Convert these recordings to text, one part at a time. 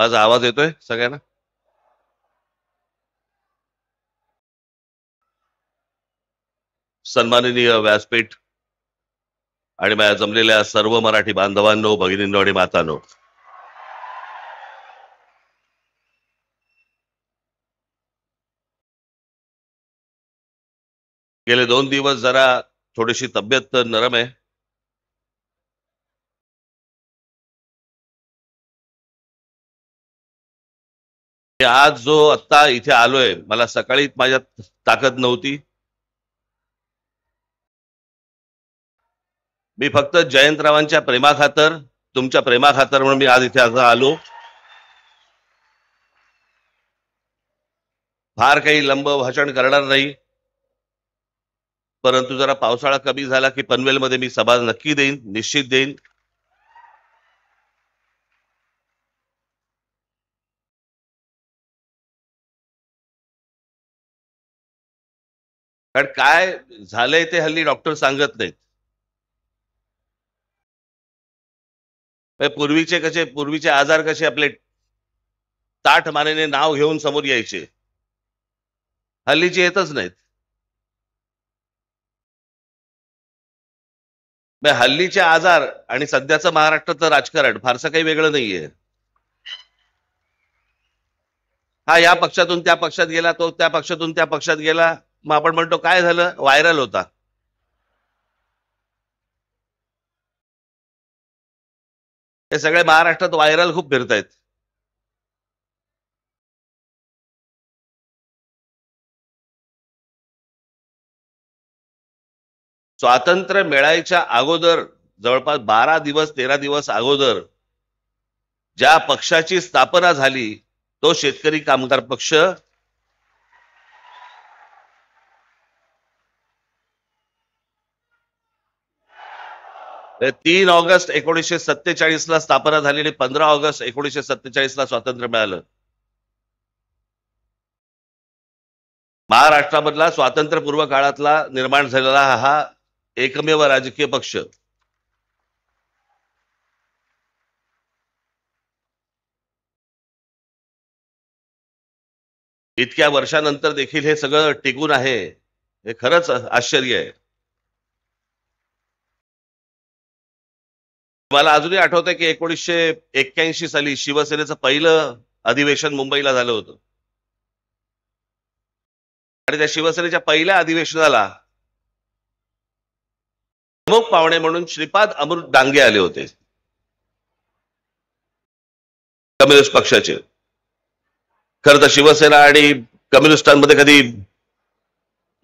माझा आवाज येतोय सगळ्यांना? सन्माननीय व्यासपीठ आणि माझ्या जमलेल्या सर्व मराठी बांधवांनो, भगिनींनो आणि मातांनो, गेले 2 दिवस जरा थोडीशी तब्येत नरम आहे. आज जो आत्ता इथे आलोय, मला सकाळी माझ्यात ताकद नव्हती. मी फक्त जयंतरावांच्या प्रेमाखातर, तुमच्या प्रेमाखातर म्हणून मी आज इथे आलो. फार काही लंब भाषण करणार नाही, परंतु जरा पावसाळा कमी झाला की पनवेलमध्ये मी सभा नक्की देईन, निश्चित देईन. कारण काय झालंय ते हल्ली डॉक्टर सांगत नाहीत. पूर्वीचे आजार कसे आपले ताठ मानेने नाव घेऊन समोर यायचे, हल्लीचे येतच नाहीत. हल्लीचे आजार आणि सध्याचं महाराष्ट्राचं राजकारण फारसं काही वेगळं नाहीये. हा या पक्षातून त्या पक्षात गेला, तो त्या पक्षातून त्या पक्षात गेला, मग आपण म्हणतो काय झालं, व्हायरल होता. हे सगळे महाराष्ट्रात व्हायरल खूप फिरतायत. स्वातंत्र्य मिळायच्या अगोदर जवळपास 12 दिवस 13 दिवस अगोदर ज्या पक्षाची स्थापना झाली तो शेतकरी कामगार पक्ष. ते 3 ऑगस्ट 1947 ला स्थापना झाली आणि 15 ऑगस्ट 1947 ला स्वातंत्र्य मिळालं. महाराष्ट्रामधला स्वातंत्र्यपूर्व काळातला निर्माण झालेला हा एकमेव राजकीय पक्ष. इतक्या वर्षानंतर देखील हे सगळं टिकून आहे, हे खरंच आश्चर्य आहे. मला अजूनही आठवतंय की 1981 साली शिवसेनेचं पहिलं अधिवेशन मुंबईला झालं होतं आणि त्या शिवसेनेच्या पहिल्या अधिवेशनाला प्रमुख पाहुणे म्हणून श्रीपाद अमृत डांगे आले होते, कम्युनिस्ट पक्षाचे. खरं तर शिवसेना आणि कम्युनिस्टांमध्ये कधी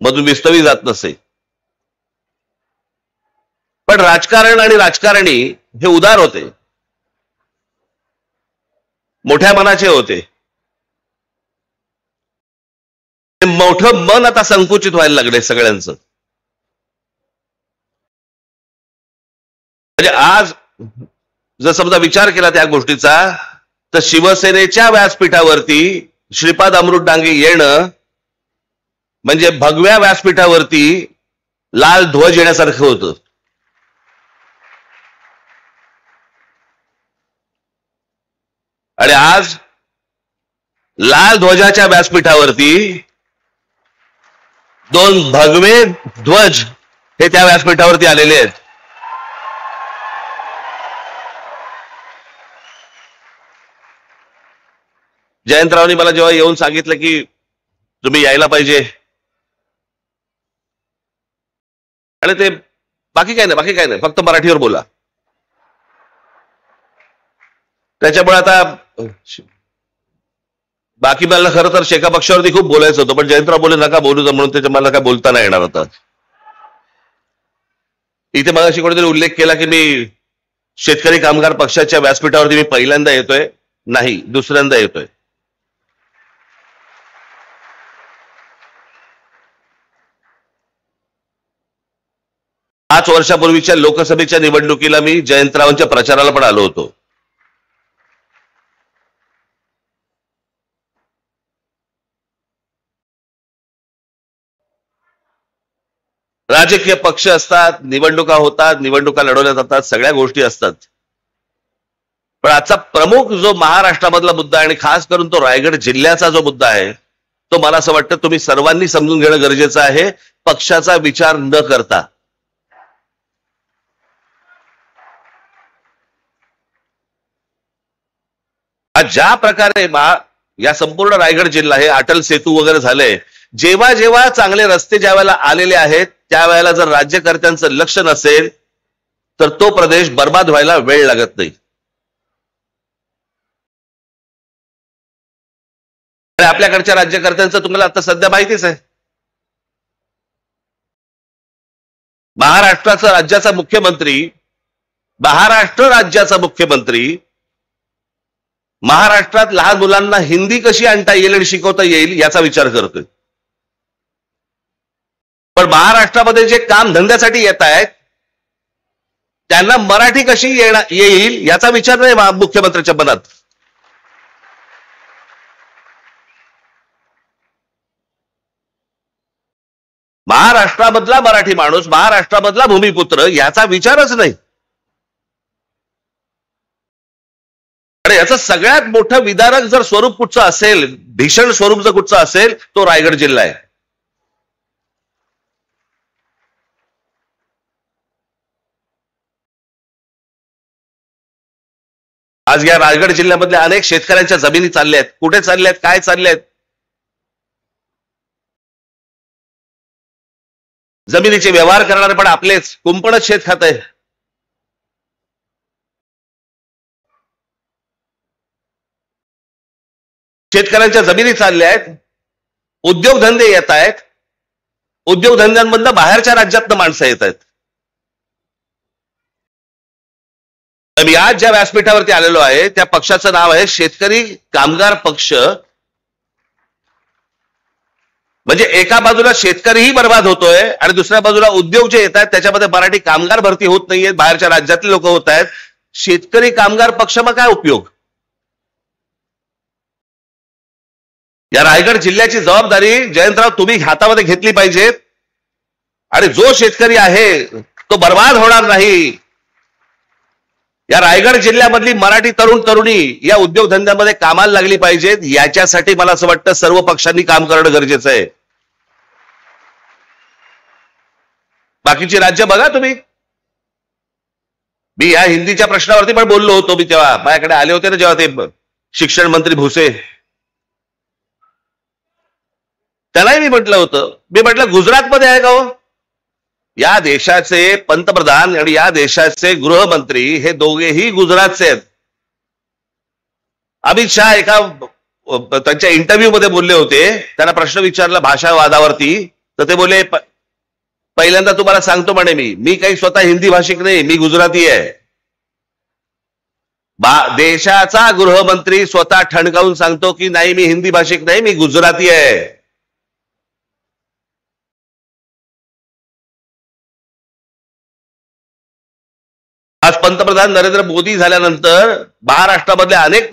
मधून विस्तवी जात नसे, पण राजकारण आणि राजकारणी हे उदार होते, मोठ्या मनाचे होते. मोठं मन आता संकुचित व्हायला लागले सगळ्यांचं. म्हणजे आज जर समजा विचार केला त्या गोष्टीचा, तर शिवसेनेच्या व्यासपीठावरती श्रीपाद अमृत डांगे येणं म्हणजे भगव्या व्यासपीठावरती लाल ध्वज येण्यासारखं होतं. आणि आज लाल ध्वजाच्या व्यासपीठावरती 2 भगवे ध्वज हे त्या व्यासपीठावरती आलेले आहेत. जयंतरावांनी मला जेव्हा येऊन सांगितलं की तुम्ही यायला पाहिजे, आणि ते बाकी काय नाही, फक्त मराठीवर बोला. त्याच्यामुळे आता बाकी मला खरं तर शेका पक्षावरती खूप बोलायचं होतं, पण जयंतराव बोले नका बोलू, म्हणून त्याच्या मला काय बोलता नाही येणार होता. इथे मगाशी कोणीतरी उल्लेख केला की मी शेतकरी कामगार पक्षाच्या व्यासपीठावरती मी पहिल्यांदा येतोय. नाही, दुसऱ्यांदा येतोय. पाच वर्षापूर्वीच्या लोकसभेच्या निवडणुकीला मी जयंतरावांच्या प्रचाराला पण आलो होतो. राजकीय पक्ष असतात, निवडणुका होतात, निवडणुका लढवल्या जातात, सगळ्या गोष्टी असतात. पण आजचा प्रमुख जो महाराष्ट्रामधला मुद्दा आणि खास करून तो रायगड जिल्ह्याचा जो मुद्दा आहे तो मला असं वाटतं तुम्ही सर्वांनी समजून घेणं गरजेचं आहे, पक्षाचा विचार न करता. ज्या प्रकारे या संपूर्ण रायगड जिल्हा हे अटल सेतू वगैरे झाले, जेव्हा जेव्हा चांगले रस्ते ज्या वेळेला आलेले आहेत त्यावेळेला जर राज्यकर्त्यांचं लक्ष नसेल तर तो प्रदेश बर्बाद व्हायला वेळ लागत नाही. आपल्याकडच्या राज्यकर्त्यांचं तुम्हाला आता सध्या माहितीच आहे. महाराष्ट्र राज्याचा मुख्यमंत्री महाराष्ट्रात लहान मुलांना हिंदी कशी आणता येईल आणि शिकवता येईल याचा विचार करतोय. पण महाराष्ट्रामध्ये जे काम धंद्यासाठी येत आहेत त्यांना मराठी कशी येईल याचा विचार नाही मुख्यमंत्र्यांच्या मनात. महाराष्ट्रामधला मराठी माणूस, महाराष्ट्रामधला भूमिपुत्र याचा विचारच नाही. आणि याचं सगळ्यात मोठं विदारक जर स्वरूप कुठचं असेल, भीषण स्वरूप जर कुठचं असेल तो रायगड जिल्हा आहे. आज या रायगड जिल्ह्यामधल्या अनेक शेतकऱ्यांच्या जमिनी चालल्या आहेत. कुठे चालल्या आहेत, काय चालल्या आहेत? जमिनीचे व्यवहार करणारे पण आपलेच, कुंपणच शेत खात आहे. शेतकऱ्यांच्या जमिनी चालल्या आहेत, उद्योगधंदे येत आहेत, उद्योगधंद्यांमधनं बाहेरच्या राज्यातनं माणसं येत आहेत. मी आज ज्या व्यासपीठावरती आलेलो आहे त्या पक्षाचं नाव आहे शेतकरी कामगार पक्ष. म्हणजे एका बाजूला शेतकरीही बर्बाद होतोय आणि दुसऱ्या बाजूला उद्योग जे येत आहेत त्याच्यामध्ये मराठी कामगार भरती होत नाहीये, बाहेरच्या राज्यातले लोक होत आहेत. शेतकरी कामगार पक्ष मग काय उपयोग? या रायगड जिल्ह्याची जबाबदारी जयंतराव तुम्ही हातामध्ये घेतली पाहिजे आणि जो शेतकरी आहे तो बर्बाद होणार नाही. या रायगड जिल्ह्यामधली मराठी तरुण तरुणी या उद्योगधंद्यामध्ये कामाला लागली पाहिजेत. याच्यासाठी मला असं वाटतं सर्व पक्षांनी काम करणं गरजेचं आहे. बाकीची राज्य बघा तुम्ही. मी या हिंदीच्या प्रश्नावरती पण बोललो होतो. मी तेव्हा माझ्याकडे आले होते ना जेव्हा ते शिक्षण मंत्री भुसे, त्यालाही मी म्हटलं होतं, मी म्हटलं गुजरातमध्ये आहे का हो? या देशाचे पंतप्रधान आणि या देशाचे गृहमंत्री हे दोघेही गुजरातचे आहेत. अमित शहा एका त्यांच्या इंटरव्ह्यू मध्ये बोलले होते, त्यांना प्रश्न विचारला भाषावादावरती, तर ते बोलले पहिल्यांदा तुम्हाला सांगतो म्हणे मी काही स्वतः हिंदी भाषिक नाही, मी गुजराती आहे. देशाचा गृहमंत्री स्वतः ठणकावून सांगतो की नाही मी हिंदी भाषिक नाही, मी गुजराती आहे. आज पंतप्रधान नरेंद्र मोदी झाल्यानंतर महाराष्ट्रामधले अनेक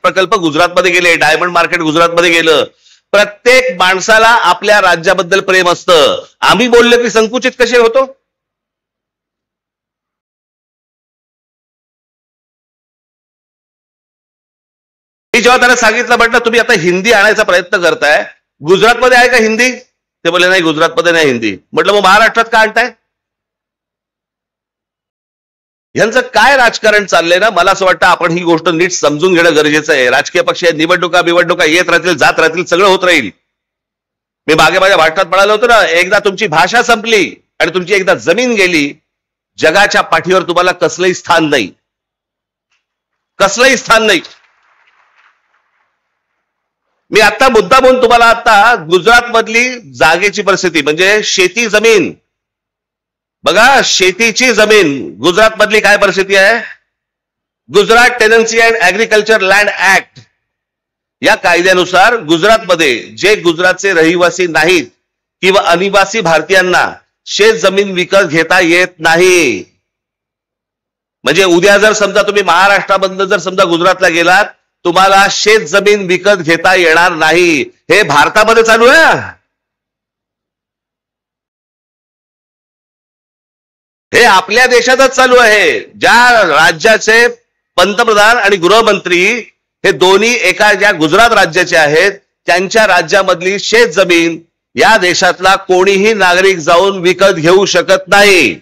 प्रकल्प गुजरातमध्ये गेले. डायमंड मार्केट गुजरातमध्ये गेलं. प्रत्येक माणसाला आपल्या राज्याबद्दल प्रेम असतं. आम्ही बोललो की संकुचित कसे होतो? मी जेव्हा त्यांना सांगितलं, म्हटलं तुम्ही आता हिंदी आणायचा प्रयत्न करताय, गुजरातमध्ये आहे का हिंदी? ते बोलले नाही गुजरातमध्ये नाही हिंदी. म्हटलं मग महाराष्ट्रात का आणताय? यांचं काय राजकारण चाललंय ना, मला असं वाटतं आपण ही गोष्ट नीट समजून घेणं गरजेचं आहे. राजकीय पक्ष निवडणुका येत राहतील, जात राहतील, सगळं होत राहील. मी मागे माझ्या भाषणात म्हणालो होतो ना, एकदा तुमची भाषा संपली आणि तुमची एकदा जमीन गेली, जगाच्या पाठीवर तुम्हाला कसलंही स्थान नाही, कसलंही स्थान नाही. मी आता मुद्दा म्हणून तुम्हाला आता गुजरात मधली जागेची परिस्थिती म्हणजे शेती जमीन बघा, शेतीची जमीन गुजरात मधली काय परिस्थिती आहे? Gujarat tenancy and agriculture land act या कायद्यानुसार गुजरातमध्ये जे गुजरातचे रहिवासी नाहीत किंवा अनिवासी भारतीयांना शेत जमीन विकत घेता येत नाही. म्हणजे उद्या जर समजा तुम्ही महाराष्ट्रामधनं जर समजा गुजरातला गेलात, तुम्हाला शेत जमीन विकत घेता येणार नाही. हे भारतामध्ये चालू आहे. हे आपल्या देशातच चालू आहे. ज्या राज्याचे पंतप्रधान आणि गृहमंत्री हे दोन्ही एका ज्या गुजरात राज्याचे आहेत त्यांच्या राज्यामधली शेत जमीन या देशातला कोणीही नागरिक जाऊन विकत घेऊ शकत नाही.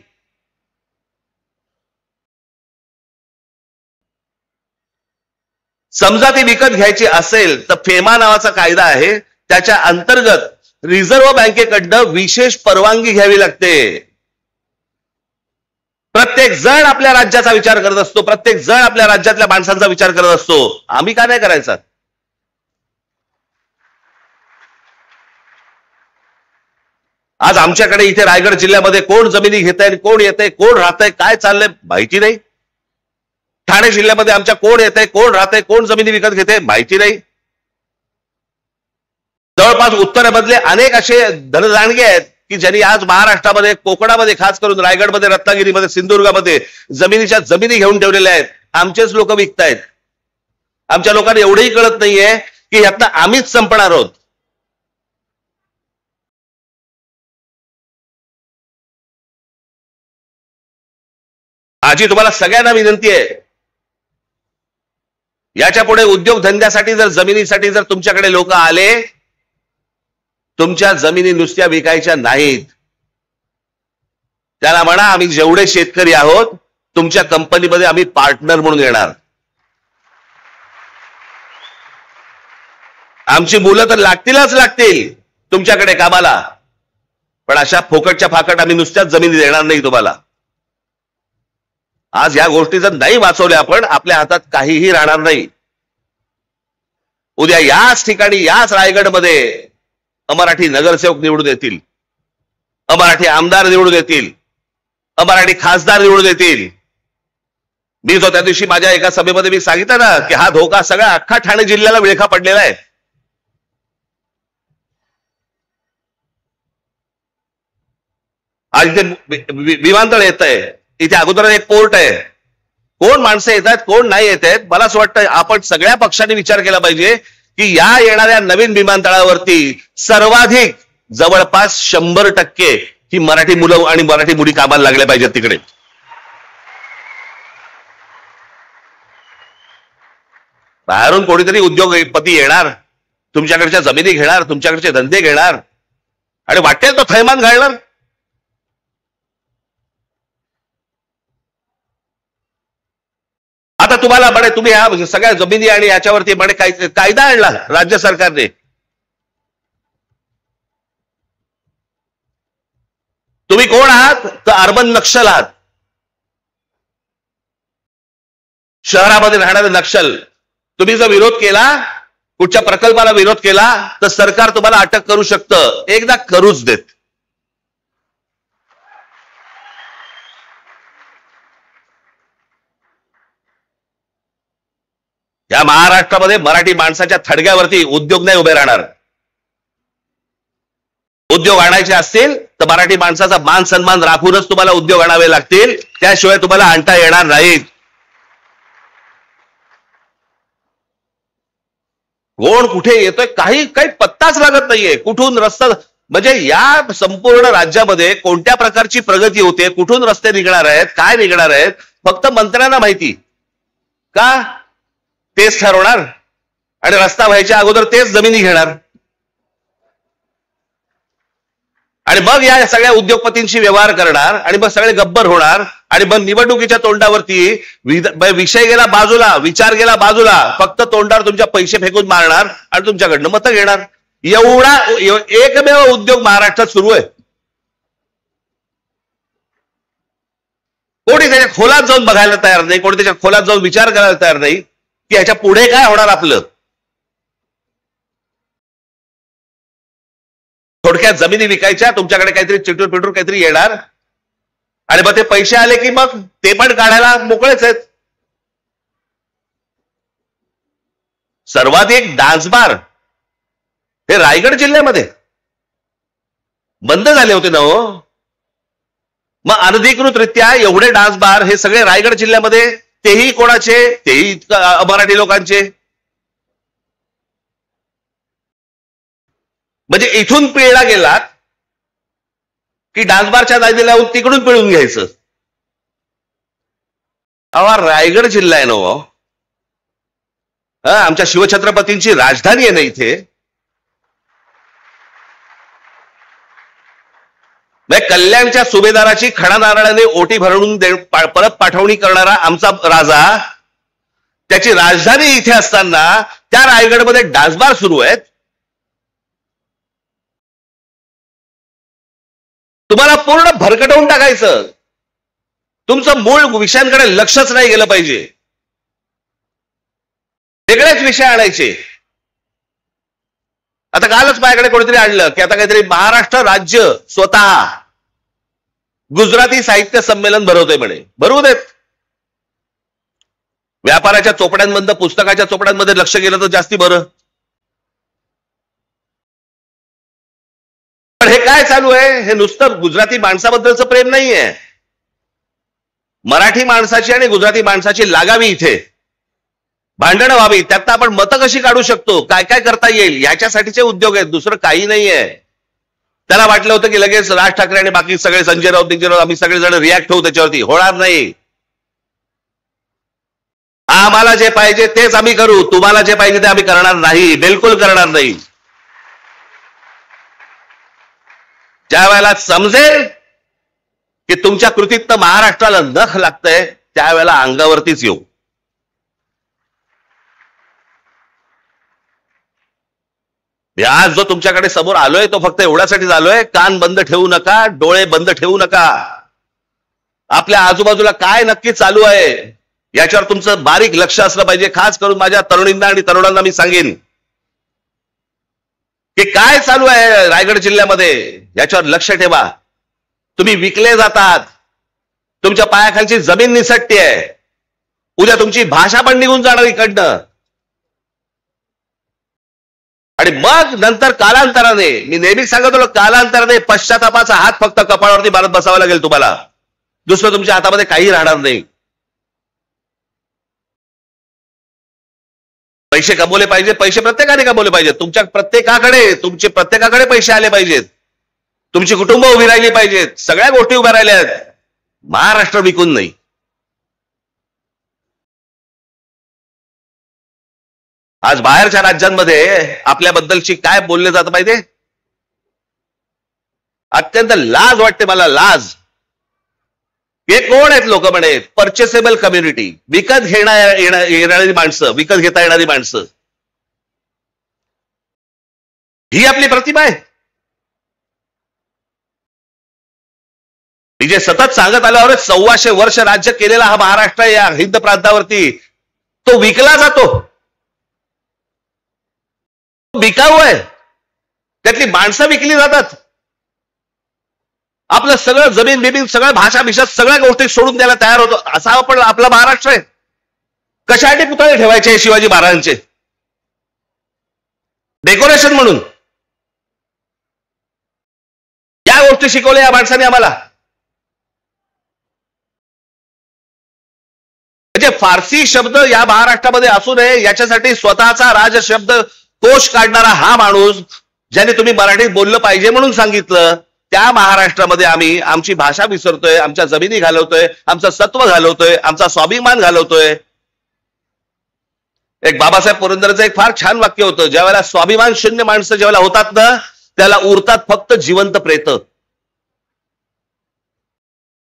समजा ती विकत घ्यायची असेल तर फेमा नावाचा कायदा आहे, त्याच्या अंतर्गत रिझर्व्ह बँकेकडनं विशेष परवानगी घ्यावी लागते. प्रत्येक जण आपल्या राज्याचा विचार करत असतो, प्रत्येक जण आपल्या राज्यातल्या माणसांचा विचार करत असतो. आम्ही का नाही करायचा? आज आमच्याकडे इथे रायगड जिल्ह्यामध्ये कोण जमिनी घेतंय, कोण येतंय, कोण राहतंय, काय चाललंय माहिती नाही. ठाणे जिल्ह्यामध्ये आमच्या कोण येतंय, कोण राहतंय, कोण जमिनी विकत घेते माहिती नाही. जवळपास उत्तरेमधले अनेक असे धनदांडगे आहेत की ज्यांनी आज महाराष्ट्रामध्ये, कोकणामध्ये, खास करून रायगडमध्ये, रत्नागिरीमध्ये, सिंधुदुर्गामध्ये जमिनीच्या जमिनी घेऊन ठेवलेल्या आहेत. आमचेच लोक विकतायत. आमच्या लोकांना एवढंही कळत नाहीये की यातनं आम्हीच संपणार आहोत. आजी तुम्हाला सगळ्यांना विनंती आहे, याच्या पुढे उद्योगधंद्यासाठी जर जमिनीसाठी जर तुमच्याकडे लोक आले, तुमच्या जमिनी नुसत्या विकायच्या नाहीत. त्याला म्हणा आम्ही जेवढे शेतकरी आहोत तुमच्या कंपनीमध्ये आम्ही पार्टनर म्हणून येणार. आमची मुलं तर लागतीलच लागतील तुमच्याकडे कामाला, पण अशा फोकटच्या फाकट आम्ही नुसत्याच जमिनी देणार नाही तुम्हाला. आज या गोष्टी जर नाही वाचवल्या आपण, आपल्या हातात काहीही राहणार नाही. उद्या याच ठिकाणी, याच रायगडमध्ये अमराठी नगरसेवक निवडून येतील, अमराठी आमदार निवडून येतील, अमराठी खासदार निवडून येतील. मी जो त्या दिवशी माझ्या एका सभेमध्ये मी सांगितलं ना की हा धोका सगळा अख्खा ठाणे जिल्ह्याला विळखा पडलेला आहे. आज इथे विमानतळ येत आहे, इथे अगोदर एक पोर्ट आहे. कोण माणसं येत आहेत, कोण नाही येत आहेत. मला असं वाटतं आपण सगळ्या पक्षांनी विचार केला पाहिजे की या येणाऱ्या नवीन विमानतळावरती सर्वाधिक जवळपास 100% ही मराठी मुलं आणि मराठी मुली कामाला लागल्या पाहिजेत तिकडे. बाहेरून कोणीतरी उद्योगपती येणार, तुमच्याकडच्या जमिनी घेणार, तुमच्याकडचे धंदे घेणार आणि वाटेल तो थैमान घालणार. आता तुम्हाला म्हणे तुम्ही ह्या सगळ्या जमिनी आणि याच्यावरती म्हणे कायदा आणला राज्य सरकारने. तुम्ही कोण आहात? तर अर्बन नक्षल आहात. शहरामध्ये राहणारे नक्षल. तुम्ही जर विरोध केला, कुठच्या प्रकल्पाला विरोध केला तर सरकार तुम्हाला अटक करू शकतं. एकदा करूच देत. या महाराष्ट्रामध्ये मराठी माणसाच्या थडग्यावरती उद्योग नाही उभे राहणार. उद्योग आणायचे असतील तर मराठी माणसाचा मान सन्मान राखूनच तुम्हाला उद्योग आणावे लागतील, त्याशिवाय तुम्हाला आणता येणार नाहीत. कोण कुठे येतोय काही पत्ताच लागत नाहीये. कुठून रस्ता, म्हणजे या संपूर्ण राज्यामध्ये कोणत्या प्रकारची प्रगती होते, कुठून रस्ते निघणार आहेत, काय निघणार आहेत, फक्त मंत्र्यांना माहिती. का? तेच ठरवणार आणि रस्ता व्हायच्या अगोदर तेच जमिनी घेणार आणि मग या सगळ्या उद्योगपतींशी व्यवहार करणार आणि मग सगळे गब्बर होणार आणि मग निवडणुकीच्या तोंडावरती विषय गेला बाजूला, विचार गेला बाजूला, फक्त तोंडावर तुमच्या पैसे फेकून मारणार आणि तुमच्याकडनं मतं घेणार. एवढा एकमेव उद्योग महाराष्ट्रात सुरू आहे. कोणी त्याच्या खोलात जाऊन बघायला तयार नाही, कोणी त्याच्या खोलात जाऊन विचार करायला तयार नाही की ह्याच्या पुढे काय होणार आपलं. थोडक्यात जमिनी विकायच्या, तुमच्याकडे काहीतरी चिटूर पिटूर काहीतरी येणार आणि मग ते पैसे आले की मग ते पण काढायला मोकळेच आहेत. सर्वाधिक डान्स बार हे रायगड जिल्ह्यामध्ये बंद झाले होते ना हो. मग अनधिकृतरित्या एवढे डान्स बार हे सगळे रायगड जिल्ह्यामध्ये, तेही कोणाचे? तेही मराठी लोकांचे. म्हणजे इथून पिळला गेलात की डान्सबारच्या नादी लावून तिकडून पिळून घ्यायचं. अहो रायगड जिल्हा आहे ना, आमच्या शिवछत्रपतींची राजधानी आहे ना इथे. कल्याणच्या सुभेदाराची खडा नारळाने ओटी भरून परत पाठवणी करणारा आमचा राजा, त्याची राजधानी इथे असताना त्या रायगडमध्ये डान्सबार सुरू आहेत. तुम्हाला पूर्ण भरकटवून टाकायचं. तुमचं मूळ विषयांकडे लक्षच नाही गेलं पाहिजे. वेगळेच विषय आणायचे. आता कालच माझ्याकडे कोणीतरी आणलं की आता काहीतरी महाराष्ट्र राज्य स्वतः गुजराती साहित्य संमेलन भरवतोय म्हणे. भरवू देत. व्यापाराच्या चोपड्यांमधनं पुस्तकाच्या चोपड्यांमध्ये लक्ष गेलं तर जास्ती बरं. पण हे काय चालू आहे? हे नुसतं गुजराती माणसाबद्दलचं प्रेम नाहीये. मराठी माणसाची आणि गुजराती माणसाची लागावी इथे, भांडणं व्हावी, त्यात आपण मतं कशी काढू शकतो, काय काय करता येईल, याच्यासाठीचे उद्योग आहेत. दुसरं काही नाहीये. त्याला वाटलं होतं की लगेच राज ठाकरे आणि बाकी सगळे संजय राऊत आम्ही सगळेजण रिॲक्ट होऊ त्याच्यावरती. होणार नाही. आम्हाला जे पाहिजे तेच आम्ही करू. तुम्हाला जे पाहिजे ते आम्ही करणार नाही. बिलकुल करणार नाही. ज्या वेळेला समजेल की तुमच्या कृतीतनं महाराष्ट्राला नख लागतंय त्यावेळेला अंगावरतीच येऊ. आज जो तुमच्याकडे समोर आलोय तो फक्त एवढ्यासाठीच आलोय, कान बंद ठेवू नका, डोळे बंद ठेवू नका. आपल्या आजूबाजूला काय नक्की चालू आहे याच्यावर तुमचं बारीक लक्ष असलं पाहिजे. खास करून माझ्या तरुणींना आणि तरुणांना मी सांगेन की काय चालू आहे रायगड जिल्ह्यामध्ये याच्यावर लक्ष ठेवा. तुम्ही विकले जातात. तुमच्या पायाखालची जमीन निसटते. उद्या तुमची भाषा पण निघून जाणार इकडनं. आणि मग नंतर कालांतराने, मी नेहमीच सांगत होतो, कालांतराने पश्चातापाचा हात फक्त कपाळावरती मारत बसावा लागेल तुम्हाला. दुसरं तुमच्या हातामध्ये काही राहणार नाही. पैसे कमवले पाहिजे. पैसे प्रत्येकाने कमवले पाहिजेत. तुमच्या प्रत्येकाकडे पैसे आले पाहिजेत. तुमची कुटुंब उभी राहिली पाहिजेत. सगळ्या गोष्टी उभ्या राहिल्या आहेत. महाराष्ट्र विकून नाही. आज बाहेरच्या राज्यांमध्ये आपल्याबद्दलची काय बोलले जातं माहितीये? अत्यंत लाज वाटते मला. लाज. हे कोण आहेत लोक म्हणे? परचेसेबल कम्युनिटी. विकत येणारी माणसं, विकत घेता येणारी माणसं. ही आपली प्रतिमा आहे. मी जे सतत सांगत आल्यावर 1400 वर्ष राज्य केलेला हा महाराष्ट्र या हिंद प्रांतावरती तो विकला जातो. विकाऊ आहे. त्यातली माणसं विकली जातात. आपलं सगळं जमीन बिमीन सगळं भाषा भिषा सगळ्या गोष्टी सोडून द्यायला तयार होतो. असा आपण आपला महाराष्ट्र आहे. कशासाठी पुतळे ठेवायचे शिवाजी महाराजांचे? डेकोरेशन म्हणून. या गोष्टी शिकवल्या या माणसाने आम्हाला. म्हणजे फारसी शब्द या महाराष्ट्रामध्ये असू नये याच्यासाठी स्वतःचा राजशब्द कोश काढणारा हा माणूस, ज्याने तुम्ही मराठीत बोललं पाहिजे म्हणून सांगितलं, त्या महाराष्ट्रामध्ये आम्ही आमची भाषा विसरतोय, आमच्या जमिनी घालवतोय, आमचं सत्व घालवतोय, आमचा स्वाभिमान घालवतोय. एक बाबासाहेब पुरंदरेचं एक फार छान वाक्य होतं, ज्या वेळेला स्वाभिमान शून्य माणसं ज्यावेळेला होतात ना त्याला उरतात फक्त जिवंत प्रेत.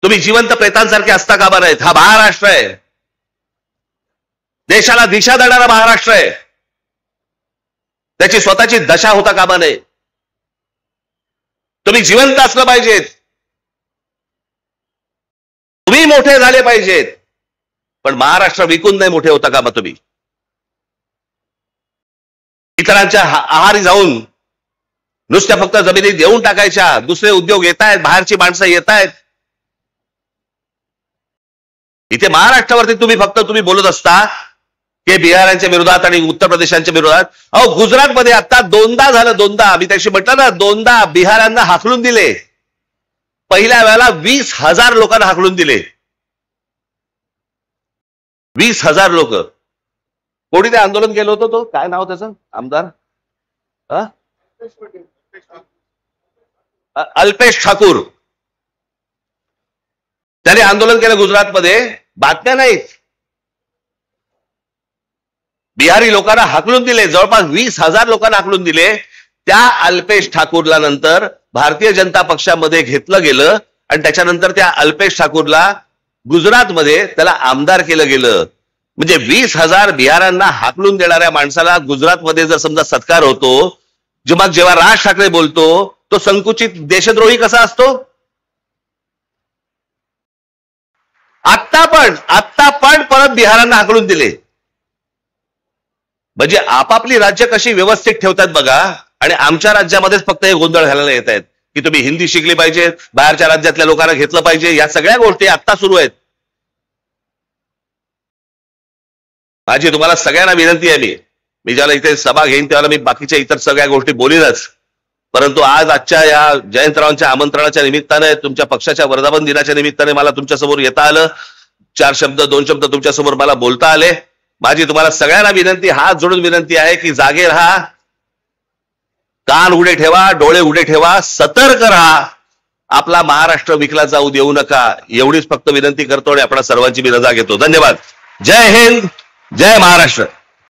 तुम्ही जिवंत प्रेतांसारखे असता कामा नाहीत. हा महाराष्ट्र आहे. देशाला दिशा देणारा महाराष्ट्र आहे. त्याची स्वतःची दशा होता कामा नये. तुम्ही जिवंत असलं पाहिजेत. तुम्ही मोठे झाले पाहिजेत. पण महाराष्ट्र विकून नाही मोठे होता कामा तुम्ही. इतरांच्या आहारी जाऊन नुसत्या फक्त जमिनी देऊन टाकायच्या. दुसरे उद्योग येत आहेत, बाहेरची माणसं येत आहेत. इथे महाराष्ट्रावरती तुम्ही बोलत असता की बिहारांच्या विरोधात आणि उत्तर प्रदेशांच्या विरोधात. अहो गुजरातमध्ये आता दोनदा झालं. दोनदा मी त्याशी म्हटलं ना, दोनदा बिहारांना हाकलून दिले. पहिल्या वेळेला 20,000 लोकांना हाकलून दिले. 20,000 लोक. कोणी ते आंदोलन केलं होतं? तो काय नाव त्याचं? आमदार अल्पेश ठाकूर. त्याने आंदोलन केलं गुजरातमध्ये. बातम्या नाहीत. बिहारी लोकांना हाकलून दिले, जवळपास 20,000 लोकांना हाकलून दिले. त्या अल्पेश ठाकूरला नंतर भारतीय जनता पक्षामध्ये घेतलं गेलं आणि त्याच्यानंतर त्या अल्पेश ठाकूरला गुजरातमध्ये त्याला आमदार केलं गेलं. म्हणजे 20,000 बिहारांना हाकलून देणाऱ्या माणसाला गुजरातमध्ये जर समजा सत्कार होतो, जेव्हा राज ठाकरे बोलतो तो संकुचित देशद्रोही कसा असतो? आत्ता पण परत बिहारांना हाकलून दिले. म्हणजे आपापली राज्य कशी व्यवस्थित ठेवतात बघा, आणि आमच्या राज्यामध्येच फक्त हे गोंधळ घालायला येत आहेत की तुम्ही हिंदी शिकली पाहिजे, बाहेरच्या राज्यातल्या लोकांना घेतलं पाहिजे. या सगळ्या गोष्टी आत्ता सुरू आहेत. माझी तुम्हाला सगळ्यांना विनंती आहे, मी ज्याला इथे सभा घेईन त्याला मी बाकीच्या इतर सगळ्या गोष्टी बोलीनच, परंतु आजच्या या जयंतरावांच्या आमंत्रणाच्या निमित्ताने, तुमच्या पक्षाच्या वर्धापन दिनाच्या निमित्ताने मला तुमच्यासमोर येता आलं. 2 शब्द तुमच्यासमोर मला बोलता आले. माझी तुम्हाला सगळ्यांना विनंती, हात जोडून विनंती आहे की जागे राहा, कान उघडे ठेवा, डोळे उघडे ठेवा, सतर्क राहा. आपला महाराष्ट्र विकला जाऊ देऊ नका, एवढीच फक्त विनंती करतो आणि आपल्या सर्वांची मी रजा घेतो. धन्यवाद. जय हिंद, जय महाराष्ट्र.